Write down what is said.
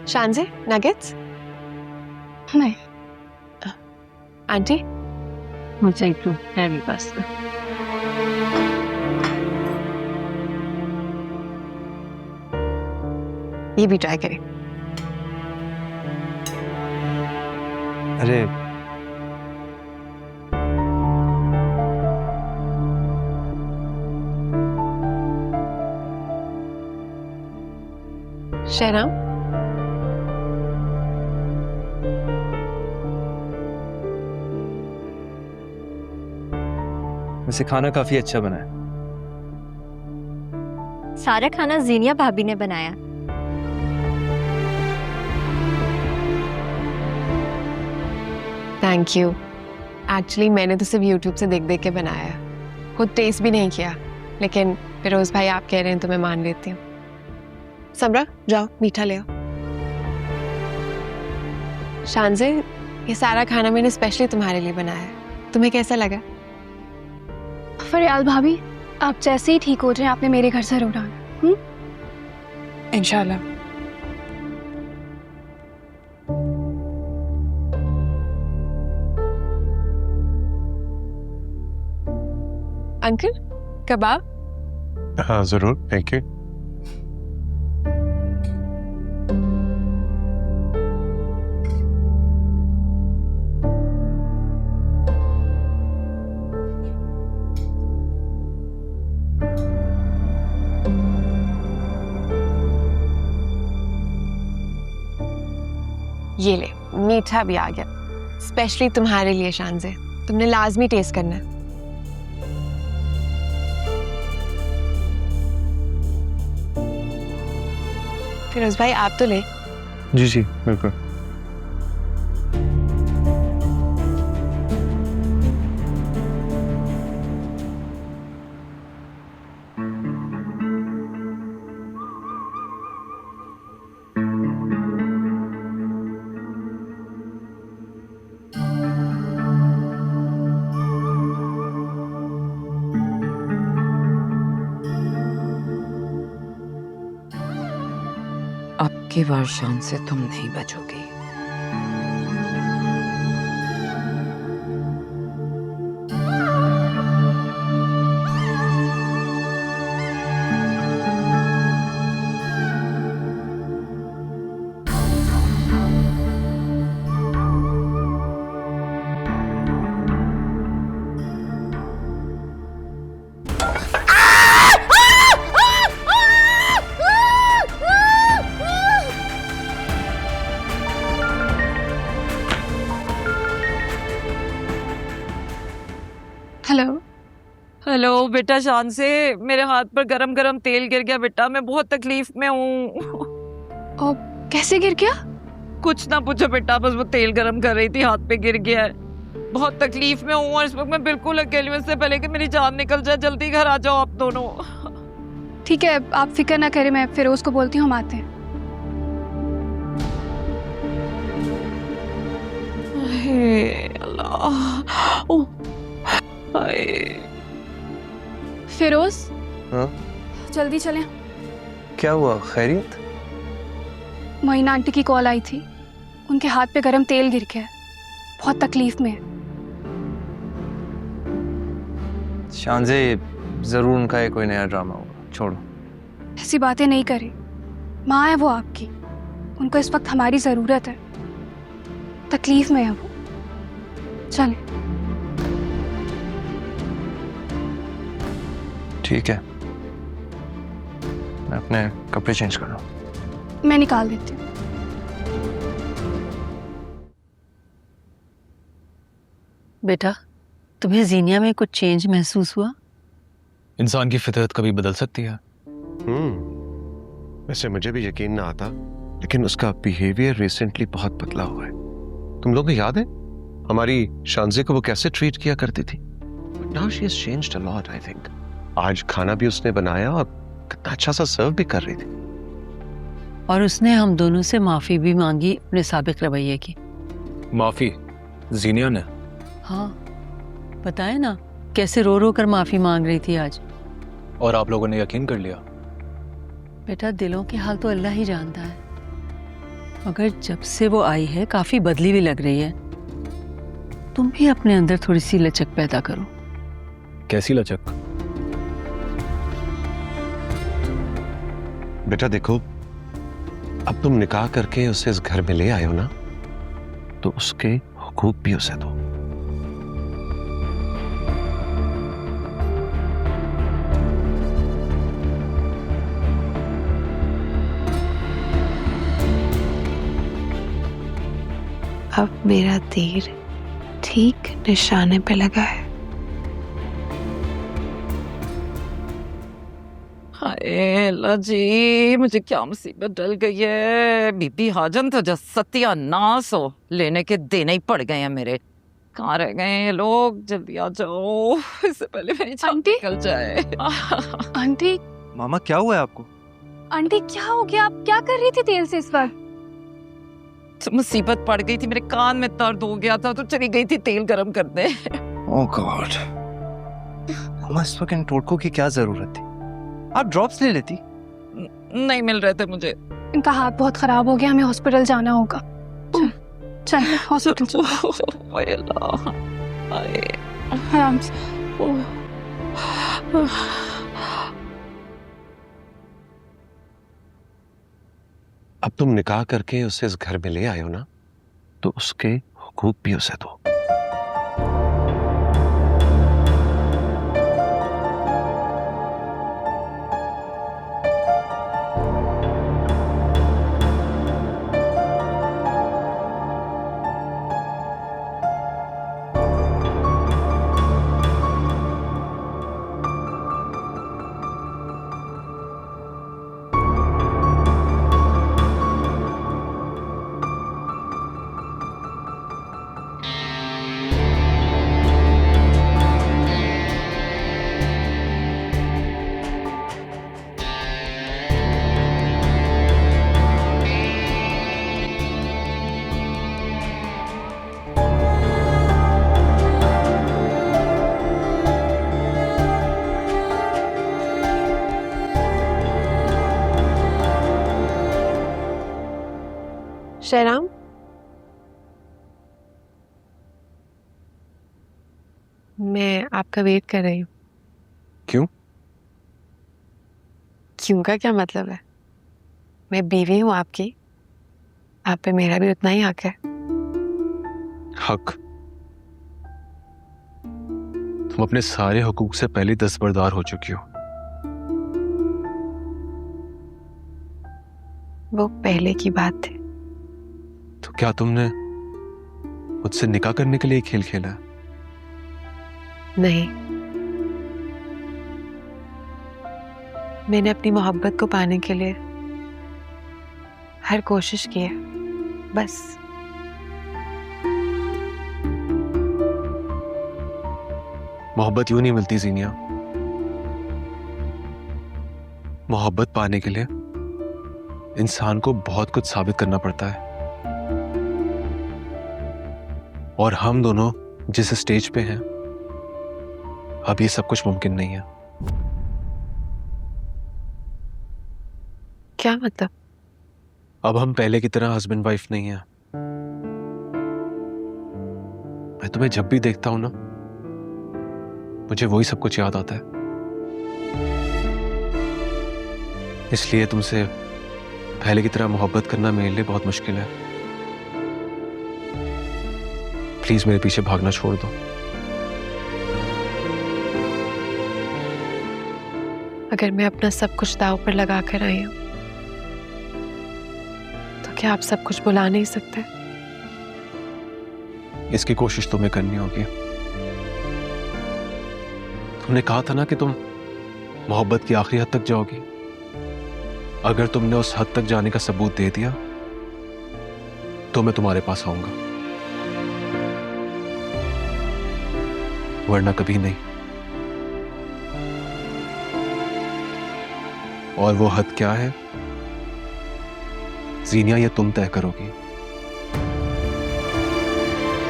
शानजे nuggets नहीं, aunty मुझे एक हैवी पास्ता। ये भी ट्राई करें। अरे शहनाम वैसे खाना काफी अच्छा बना है। सारा खाना जीनिया भाभी ने बनाया। Thank you. एक्चुअली मैंने तो सिर्फ यूट्यूब से देख देख के बनाया है, खुद टेस्ट भी नहीं किया, लेकिन फिरोज भाई आप कह रहे हैं तो मैं मान लेती हूँ। समरा जाओ मीठा ले आओ। शानजे ये सारा खाना मैंने स्पेशली तुम्हारे लिए बनाया है, तुम्हें कैसा लगा? फरियाल भाभी, आप जैसे ही ठीक हो जाए आपने मेरे घर से उड़ाना। इंशाल्लाह। अंकल कबाब? हाँ जरूर, थैंक यू। ये ले मीठा भी आ गया, स्पेशली तुम्हारे लिए शानजे, तुमने लाजमी टेस्ट करना है। फिरोज भाई आप तो ले। जी जी बिल्कुल। अब की बार शान से तुम नहीं बचोगी। हेलो। हेलो बेटा, शान से मेरे हाथ पर गरम गरम तेल गिर गया बेटा, मैं बहुत तकलीफ में हूँ। और कैसे गिर गया? कुछ ना पूछो बेटा, बस वो तेल गरम कर रही थी, हाथ पे गिर गया है। बहुत तकलीफ में हूँ और इस वक्त मैं बिल्कुल अकेली हूँ। इससे पहले कि मेरी जान निकल जाए, जल्दी घर आ जाओ आप दोनों। ठीक है, आप फिक्र ना करें, मैं फिरोज को बोलती हूँ, हम आते हैं। हे अल्लाह, ओह, हाय। फिरोज हाँ जल्दी चलें। क्या हुआ, खैरियत? मोइना आंटी की कॉल आई थी, उनके हाथ पे गरम तेल गिर गया है, बहुत तकलीफ में है। शानजे जरूर उनका ये कोई नया ड्रामा होगा, छोड़ो। ऐसी बातें नहीं करें, माँ है वो आपकी, उनको इस वक्त हमारी जरूरत है, तकलीफ में है वो। चलें। ठीक है, मैं अपने कपड़े चेंज कर लूँ। मैं निकाल देती हूँ। बेटा, तुम्हें जीनिया में कुछ चेंज महसूस हुआ? इंसान की फितरत कभी बदल सकती है। वैसे मुझे भी यकीन ना आता, लेकिन उसका बिहेवियर रिसेंटली बहुत बदला हुआ है। तुम लोगों को याद है हमारी शानजे को वो कैसे ट्रीट किया करती थी? Now she has changed a lot, I think. आज खाना भी उसने बनाया और कितना अच्छा सा सर्व भी कर रही थी। और उसने हम दोनों से माफी भी मांगी अपने साबिक रवैये की। माफी जीनिया ने? हाँ, पता है ना कैसे रो रो कर माफी मांग रही थी आज। और आप लोगों ने यकीन कर लिया? बेटा, दिलों के हाल तो अल्लाह ही जानता है। मगर जब से वो आई है काफी बदली भी लग रही है। तुम भी अपने अंदर थोड़ी सी लचक पैदा करो। कैसी लचक? बेटा देखो, अब तुम निकाह करके उसे इस घर में ले आए हो ना, तो उसके हुकूक भी उसे दो। अब मेरा तीर ठीक निशाने पे लगा है। हाय अल्लाह जी, मुझे क्या मुसीबत डल गई है। बीबी हाजन तो जब सत्यानाश हो, लेने के देने ही पड़ गए हैं मेरे। कहाँ रह गए हैं ये लोग? जल्दी आ जाओ, इससे पहले मेरी जान आंटी? निकल जाए। आंटी, मामा क्या हुआ है आपको? आंटी क्या हो गया? आप क्या कर रही थी तेल से इस वक्त? तो मुसीबत पड़ गई थी, मेरे कान में दर्द हो गया था तो चली गई थी तेल गरम करने। ओह गॉड, मामा इस वक्त इन टोटकों की क्या जरूरत थी? आप ड्रॉप्स ले लेती। नहीं मिल रहे थे मुझे। इनका हाथ बहुत खराब हो गया, हमें हॉस्पिटल जाना होगा। चल हॉस्पिटल चलो। ओए अल्लाह, हाय। आराम से। अब तुम निकाह करके उसे इस घर में ले आए हो ना, तो उसके हुकूक भी उसे दो। शहराम, मैं आपका वेट कर रही हूँ। क्यों? क्यों का क्या मतलब है? मैं बीवी हूँ आपकी, आप पे मेरा भी उतना ही हक है। हक? तुम अपने सारे हुकूक से पहले दस्तबरदार हो चुकी हो। वो पहले की बात थी। तो क्या तुमने मुझसे निकाह करने के लिए खेल खेला है? नहीं, मैंने अपनी मोहब्बत को पाने के लिए हर कोशिश की है, बस। मोहब्बत यूं नहीं मिलती जीनिया। मोहब्बत पाने के लिए इंसान को बहुत कुछ साबित करना पड़ता है, और हम दोनों जिस स्टेज पे हैं, अब ये सब कुछ मुमकिन नहीं है। क्या मतलब? अब हम पहले की तरह हस्बैंड वाइफ नहीं है। मैं तुम्हें जब भी देखता हूं ना, मुझे वही सब कुछ याद आता है। इसलिए तुमसे पहले की तरह मोहब्बत करना मेरे लिए बहुत मुश्किल है। प्लीज मेरे पीछे भागना छोड़ दो। अगर मैं अपना सब कुछ दांव पर लगा कर आई हूं, तो क्या आप सब कुछ भुला नहीं सकते? इसकी कोशिश तुम्हें करनी होगी। तुमने कहा था ना कि तुम मोहब्बत की आखिरी हद तक जाओगी। अगर तुमने उस हद तक जाने का सबूत दे दिया, तो मैं तुम्हारे पास आऊंगा, वरना कभी नहीं। और वो हद क्या है, जीनिया, ये तुम तय करोगी।